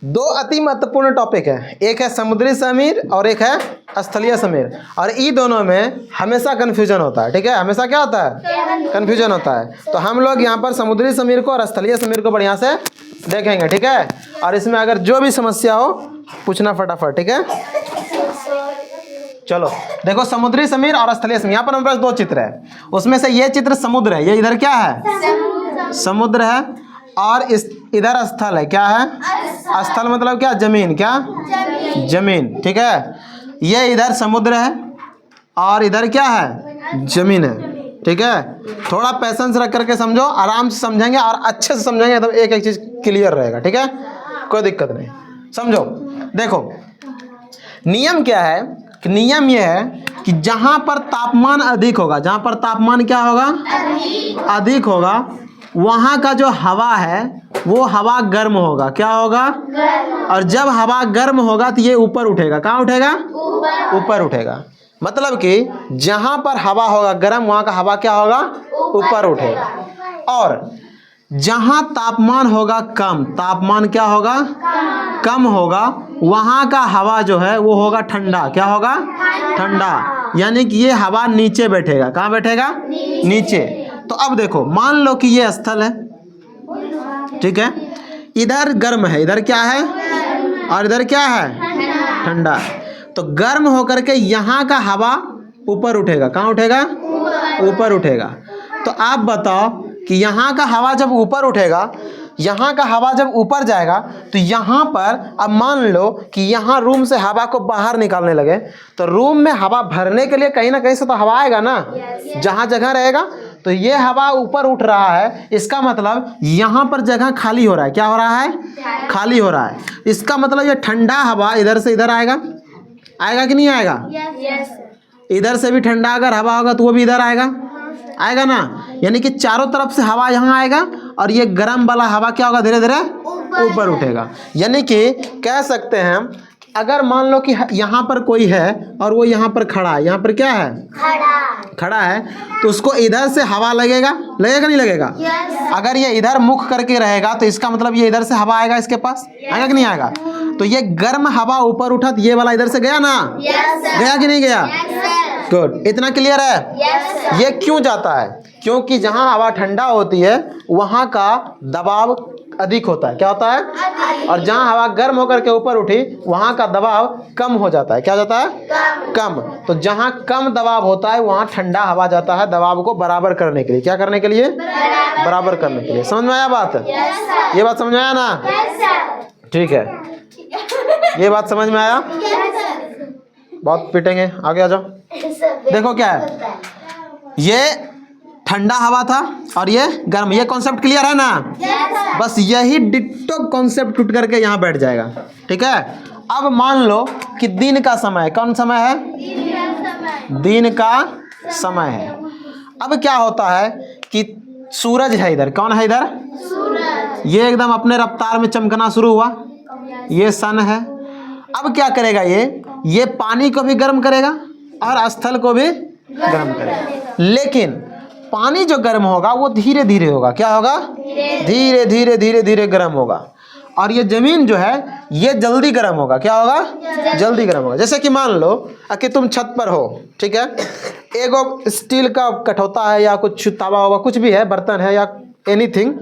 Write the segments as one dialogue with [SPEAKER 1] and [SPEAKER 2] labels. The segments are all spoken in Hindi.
[SPEAKER 1] दो अति महत्वपूर्ण टॉपिक है, एक है समुद्री समीर और एक है स्थलीय समीर, और ई दोनों में हमेशा कन्फ्यूजन होता है। ठीक है, हमेशा क्या होता है? कन्फ्यूजन होता है। तो हम लोग यहाँ पर समुद्री समीर को और स्थलीय समीर को बढ़िया से देखेंगे। ठीक है, और इसमें अगर जो भी समस्या हो पूछना फटाफट। ठीक है, चलो देखो समुद्री समीर और स्थलीय समीर। यहाँ पर हमारे पास दो चित्र है, उसमें से ये चित्र समुद्र है, ये इधर क्या है? समुद्र है, और इस इधर स्थल है। क्या है? स्थल मतलब क्या? जमीन। क्या? जमीन। ठीक है, ये इधर समुद्र है और इधर क्या है? जमीन है। ठीक है, थोड़ा पैसेंस रख करके समझो, आराम से समझेंगे और अच्छे से समझेंगे तो एक एक चीज क्लियर रहेगा। ठीक है, कोई दिक्कत नहीं, समझो। देखो नियम क्या है कि नियम यह है कि जहां पर तापमान अधिक होगा, जहां पर तापमान क्या होगा? अधिक होगा, वहां का जो हवा है वो हवा गर्म होगा। क्या होगा? और जब हवा गर्म होगा तो ये ऊपर उठेगा। कहाँ उठेगा? ऊपर उठेगा। मतलब कि जहां पर हवा होगा गर्म, वहां का हवा क्या होगा? ऊपर उठेगा। और जहां तापमान होगा कम, तापमान क्या होगा? कम होगा, वहां का हवा जो है वो होगा ठंडा। क्या होगा? ठंडा। यानी कि ये हवा नीचे बैठेगा। कहाँ बैठेगा? नीचे। तो अब देखो, मान लो कि ये स्थल है, ठीक है, इधर गर्म है, इधर क्या है, और इधर क्या है? ठंडा। तो गर्म होकर के यहाँ का हवा ऊपर उठेगा। कहाँ उठेगा? ऊपर उठेगा। तो आप बताओ कि यहाँ का हवा जब ऊपर उठेगा, यहाँ का हवा जब ऊपर जाएगा, तो यहाँ पर अब मान लो कि यहाँ रूम से हवा को बाहर निकालने लगे, तो रूम में हवा भरने के लिए कहीं ना कहीं से तो हवा आएगा ना, जहाँ जगह रहेगा। तो ये हवा ऊपर उठ रहा है, इसका मतलब यहाँ पर जगह खाली हो रहा है। क्या हो रहा है? खाली हो रहा है। इसका मतलब ये ठंडा हवा इधर से इधर आएगा। आएगा कि नहीं आएगा? इधर से भी ठंडा अगर हवा होगा तो वो भी इधर आएगा। आएगा ना। यानी कि चारों तरफ से हवा यहाँ आएगा और ये गर्म वाला हवा क्या होगा? धीरे धीरे ऊपर उठेगा। यानी कि कह सकते हैं अगर मान लो कि यहाँ पर कोई है और वो यहाँ पर खड़ा है, यहाँ पर क्या है? खड़ा है, तो उसको इधर से हवा लगेगा। लगेगा नहीं लगेगा? अगर ये इधर मुख करके रहेगा तो इसका मतलब ये इधर से हवा आएगा इसके पास। आएगा कि नहीं आएगा? तो ये गर्म हवा ऊपर उठा तो ये वाला इधर से गया ना। गया कि नहीं गया? गुड, इतना क्लियर है? ये क्यों जाता है? क्योंकि जहाँ हवा ठंडा होती है वहाँ का दबाव अधिक होता है। क्या होता है? और जहाँ हवा गर्म होकर के ऊपर उठी वहाँ का दबाव कम हो जाता है। क्या हो जाता है? कम। तो जहाँ कम दबाव होता है वहाँ ठंडा हवा जाता है दबाव को बराबर करने के लिए। क्या करने के लिए? बराबर करने के लिए। समझ में आया बात? ये बात समझ में आया ना? ठीक है, ये बात समझ में आया? बहुत पिटेंगे, आगे आ जाओ। देखो क्या है, ये ठंडा हवा था और ये गर्म। ये कॉन्सेप्ट क्लियर है ना? बस यही डिट्टो कॉन्सेप्ट टूट करके यहाँ बैठ जाएगा। ठीक है, अब मान लो कि दिन का समय, कौन समय है? दिन का समय है। अब क्या होता है कि सूरज है इधर। कौन है इधर? सूरज। ये एकदम अपने रफ्तार में चमकना शुरू हुआ, ये सन है। अब क्या करेगा? ये पानी को भी गर्म करेगा और स्थल को भी गर्म करेगा। लेकिन पानी जो गर्म होगा वो धीरे धीरे होगा। क्या होगा? धीरे धीरे धीरे धीरे गर्म होगा। और ये जमीन जो है ये जल्दी गर्म होगा। क्या होगा? जल्दी गर्म होगा। जैसे कि मान लो कि तुम छत पर हो, ठीक है, एगो स्टील का कठौता है या कुछ तवा होगा, कुछ भी है, बर्तन है या एनीथिंग,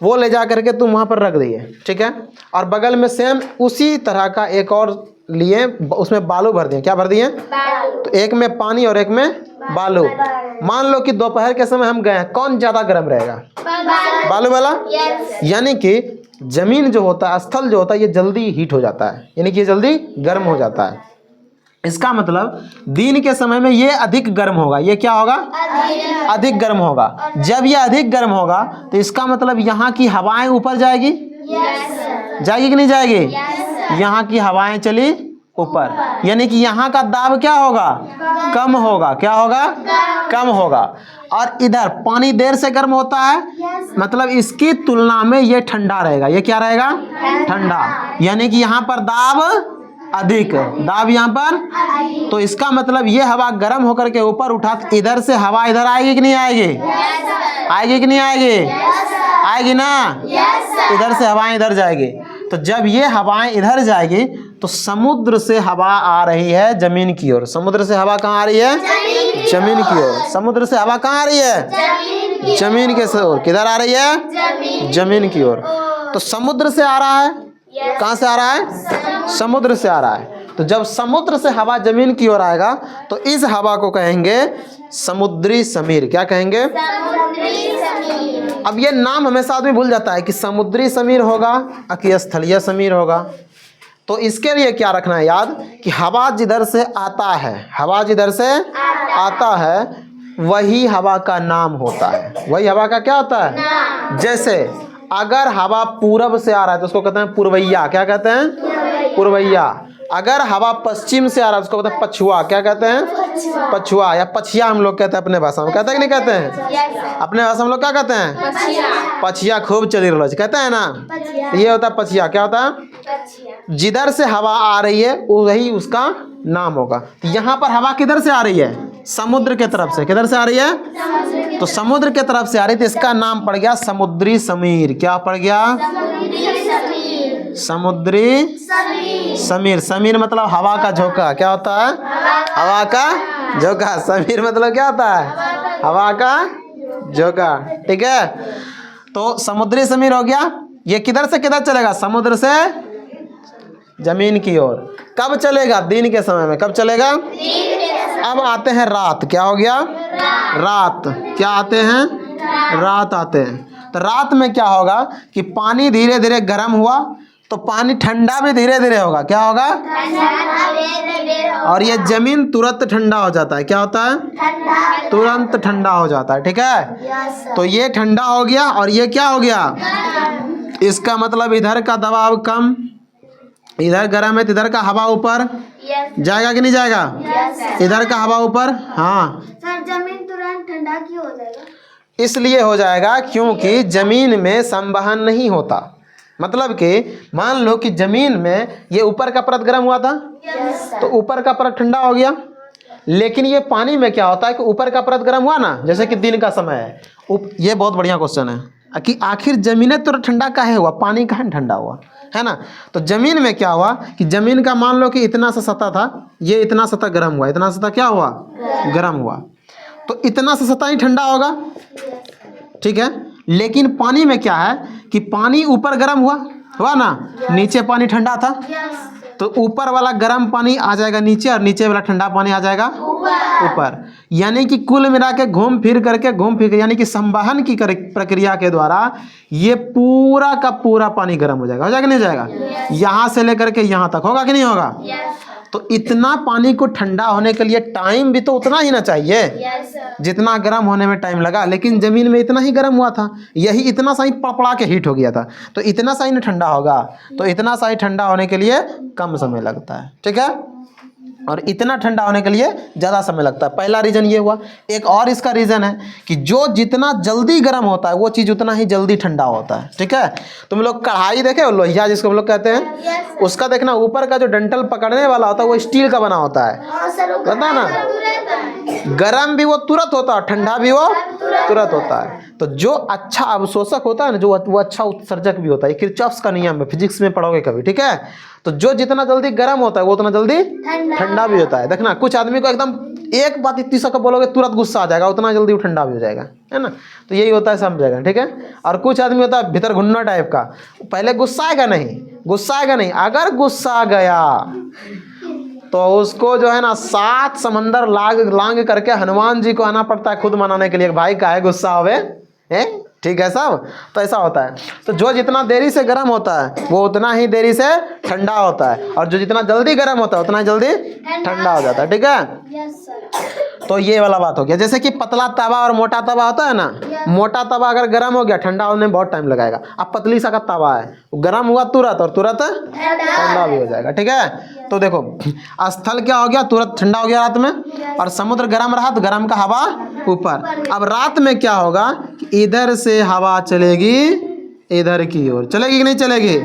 [SPEAKER 1] वो ले जा करके तुम वहाँ पर रख दिए, ठीक है, और बगल में सेम उसी तरह का एक और लिए, उसमें बालू भर दिए। क्या भर दिए? तो एक में पानी और एक में बालू। मान लो कि दोपहर के समय हम गए हैं, कौन ज़्यादा गर्म रहेगा? बालू वाला। यानी कि जमीन जो होता है, स्थल जो होता है, ये जल्दी हीट हो जाता है, यानी कि ये जल्दी गर्म हो जाता है। इसका मतलब दिन के समय में ये अधिक गर्म होगा। ये क्या होगा? अधिक गर्म होगा। जब ये अधिक गर्म होगा तो इसका मतलब यहाँ की हवाएं ऊपर जाएगी। जाएगी कि नहीं जाएगी? यहाँ की हवाएं चली ऊपर, यानी कि यहाँ का दाब क्या होगा? कम होगा। क्या होगा? कम होगा। और इधर पानी देर से गर्म होता है, मतलब इसकी तुलना में ये ठंडा रहेगा। ये क्या रहेगा? ठंडा। यानी कि यहाँ पर दाब अधिक, दाब यहाँ पर। तो इसका मतलब ये हवा गर्म होकर के ऊपर उठा, इधर से हवा इधर आएगी कि नहीं आएगी? आएगी कि नहीं आएगी? आएगी ना। इधर से हवाएं इधर जाएगी। तो जब ये हवाएं इधर जाएगी तो समुद्र से हवा आ रही है जमीन की ओर। समुद्र से हवा कहाँ आ रही है? जमीन की ओर। समुद्र से हवा कहाँ आ रही है? जमीन के ओर। किधर आ रही है? जमीन की ओर। तो समुद्र से आ रहा है, कहाँ से आ रहा है? समुद्र से आ रहा है। तो जब समुद्र से हवा जमीन की ओर आएगा तो इस हवा को कहेंगे समुद्री समीर। क्या कहेंगे? अब ये नाम हमेशा आदमी भूल जाता है कि समुद्री समीर होगा कि स्थलीय समीर होगा। तो इसके लिए क्या रखना है याद कि हवा जिधर से आता है, हवा जिधर से आता है वही हवा का नाम होता है। वही हवा का क्या होता है? जैसे अगर हवा पूरब से आ रहा है तो उसको कहते हैं पूर्वैया। क्या कहते हैं? पूर्वैया। अगर हवा पश्चिम से आ रहा है उसको कहते हैं पछुआ। क्या कहते हैं? पछुआ या पछिया हम लोग कहते हैं अपने भाषा में। कहते हैं कि नहीं कहते हैं? अपने भाषा में लोग क्या कहते हैं? पछिया। खूब चली रहा है कहते हैं ना, ये होता है पछिया। क्या होता है? जिधर से हवा आ रही है वही उसका नाम होगा। तो यहाँ पर हवा किधर से आ रही है? समुद्र के तरफ से। किधर से आ रही है? तो समुद्र के तरफ से आ रही थी, इसका नाम पड़ गया समुद्री समीर। क्या पड़ गया? समुद्री समीर। समीर मतलब हवा का झोंका। क्या होता है? हवा का झोंका। समीर मतलब क्या होता है? हवा का झोंका। ठीक है, तो समुद्री समीर हो गया। ये किधर से किधर चलेगा? समुद्र से जमीन की ओर। कब चलेगा? दिन के समय में। कब चलेगा? अब आते हैं रात। क्या हो गया? रात। क्या आते हैं? रात आते हैं। तो रात में क्या होगा कि पानी धीरे धीरे गर्म हुआ तो पानी ठंडा भी धीरे धीरे होगा। क्या होगा? और ये जमीन तुरंत ठंडा हो जाता है। क्या होता है? तुरंत ठंडा हो जाता है। ठीक है, तो ये ठंडा हो गया और ये क्या हो गया? इसका मतलब इधर का दबाव कम, इधर गर्म है तो इधर का हवा ऊपर जाएगा कि नहीं जाएगा? इधर का हवा ऊपर। हाँ
[SPEAKER 2] सर, जमीन तुरंत ठंडा क्यों हो जाएगा?
[SPEAKER 1] इसलिए हो जाएगा क्योंकि जमीन में संवहन नहीं होता। मतलब कि मान लो कि जमीन में ये ऊपर का परत गर्म हुआ था तो ऊपर का परत ठंडा हो गया, लेकिन ये पानी में क्या होता है कि ऊपर का परत गर्म हुआ ना, जैसे कि दिन का समय है। ये बहुत बढ़िया क्वेश्चन है कि आखिर जमीन तो ठंडा काहे हुआ, पानी काहे ठंडा हुआ, है ना? तो जमीन में क्या हुआ कि जमीन का मान लो कि इतना सा सतह था, ये इतना सतह गर्म हुआ, इतना सतह क्या हुआ? गर्म हुआ। तो इतना सा सतह ही ठंडा होगा। ठीक है, लेकिन पानी में क्या है कि पानी ऊपर गर्म हुआ ना, नीचे पानी ठंडा था, तो ऊपर वाला गर्म पानी आ जाएगा नीचे और नीचे वाला ठंडा पानी आ जाएगा ऊपर। यानी कि कुल मिला के घूम फिर के यानी कि संवहन की प्रक्रिया के द्वारा ये पूरा का पूरा पानी गर्म हो जाएगा। हो जाएगा नहीं जाएगा? यहाँ से लेकर के यहाँ तक होगा कि नहीं होगा? तो इतना पानी को ठंडा होने के लिए टाइम भी तो उतना ही ना चाहिए जितना गर्म होने में टाइम लगा। लेकिन जमीन में इतना ही गर्म हुआ था, यही इतना सा ही पड़ा के हीट हो गया था, तो इतना सा ही ना ठंडा होगा। तो इतना सा ही ठंडा होने के लिए कम समय लगता है। ठीक है, और इतना ठंडा होने के लिए ज़्यादा समय लगता है। पहला रीज़न ये हुआ। एक और इसका रीज़न है कि जो जितना जल्दी गर्म होता है वो चीज़ उतना ही जल्दी ठंडा होता है। ठीक है, तुम लोग कढ़ाई देखे, लोहिया जिसको हम लोग कहते हैं, उसका देखना ऊपर का जो डंठल पकड़ने वाला होता है वो स्टील का बना होता है, पता है ना? गर्म भी वो तुरंत होता है, ठंडा भी वो तुरंत होता है। तो जो अच्छा अवशोषक होता है ना, जो वो अच्छा उत्सर्जक भी होता है। किरचॉफ्स का नियम है, फिजिक्स में पढ़ोगे कभी। ठीक है, तो जो जितना जल्दी गर्म होता है वो उतना जल्दी ठंडा भी होता है। देखना, कुछ आदमी को एकदम एक बात इतनी सा बोलोगे तुरंत गुस्सा आ जाएगा, उतना जल्दी वो ठंडा भी हो जाएगा, है ना? तो यही होता है, समझेगा? ठीक है, और कुछ आदमी होता है भीतर घुन्ना टाइप का, पहले गुस्सा आएगा नहीं। अगर गुस्सा गया तो उसको जो है ना 7 समंदर लांग करके हनुमान जी को आना पड़ता है खुद मनाने के लिए, भाई काहे गुस्सा होवे है। ठीक है साहब, तो ऐसा होता है। तो जो जितना देरी से गर्म होता है वो उतना ही देरी से ठंडा होता है, और जो जितना जल्दी गर्म होता है उतना ही जल्दी ठंडा हो जाता है। ठीक है, तो ये वाला बात हो गया। जैसे कि पतला तवा और मोटा तवा होता है ना, मोटा तवा अगर गर्म हो गया ठंडा होने में बहुत टाइम लगाएगा। अब पतली सा का तवा है, गर्म हुआ तुरंत और तुरंत ठंडा भी हो जाएगा। ठीक है, तो देखो स्थल क्या हो गया, तुरंत ठंडा हो गया रात में, और समुद्र गर्म रहा तो गर्म का हवा ऊपर। अब रात में क्या होगा कि इधर से हवा चलेगी इधर की ओर, चलेगी कि नहीं चलेगी?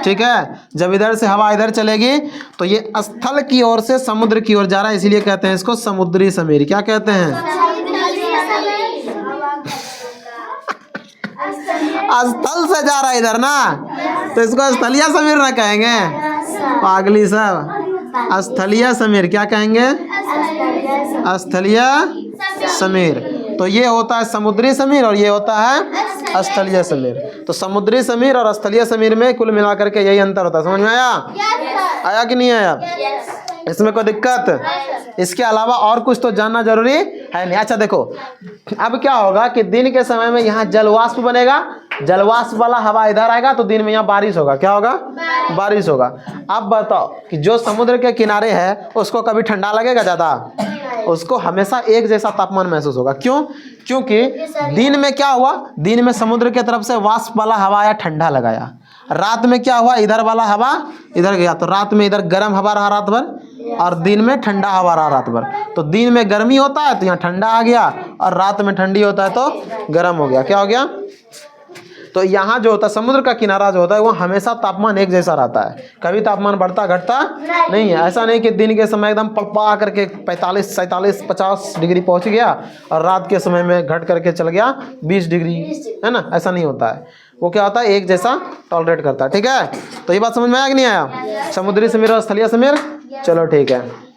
[SPEAKER 1] ठीक है, जब इधर से हवा इधर चलेगी तो ये स्थल की ओर से समुद्र की ओर जा रहा है, इसीलिए कहते हैं इसको समुद्री समीर। क्या कहते हैं? स्थल से जा रहा है इधर ना, तो इसको स्थलीय समीर ना कहेंगे, पागली सब। स्थलीय समीर क्या कहेंगे? स्थलीय समीर। तो ये होता है समुद्री समीर और ये होता है स्थलीय समीर। तो समुद्री समीर और स्थलीय समीर में कुल मिलाकर के यही अंतर होता है। समझ में आया? आया कि नहीं आया? इसमें कोई दिक्कत? इसके अलावा और कुछ तो जानना जरूरी है नहीं। अच्छा देखो, अब क्या होगा कि दिन के समय में यहाँ जलवाष्प बनेगा, जलवाष्प वाला हवा इधर आएगा तो दिन में यहाँ बारिश होगा। क्या होगा? बारिश होगा। अब बताओ कि जो समुद्र के किनारे है उसको कभी ठंडा लगेगा ज़्यादा? उसको हमेशा एक जैसा तापमान महसूस होगा। क्यों? क्योंकि दिन में क्या हुआ, दिन में समुद्र के तरफ से वाष्प वाला हवा आया, ठंडा लगाया। रात में क्या हुआ, इधर वाला हवा इधर गया, तो रात में इधर गर्म हवा रहा रात भर और दिन में ठंडा हवा रहा रात भर। तो दिन में गर्मी होता है तो यहाँ ठंडा आ गया और रात में ठंडी होता है तो गर्म हो गया। क्या हो गया? तो यहाँ जो होता है समुद्र का किनारा जो होता है वो हमेशा तापमान एक जैसा रहता है, कभी तापमान बढ़ता घटता नहीं है। ऐसा नहीं कि दिन के समय एकदम पकपा करके 45, 47, 50 डिग्री पहुँच गया और रात के समय में घट करके चल गया 20 डिग्री, है ना? ऐसा नहीं होता है। वो क्या होता है, एक जैसा टॉलरेट करता है। ठीक है, तो ये बात समझ में आया कि नहीं आया? समुद्री समीर और स्थलीय समीर। चलो ठीक है।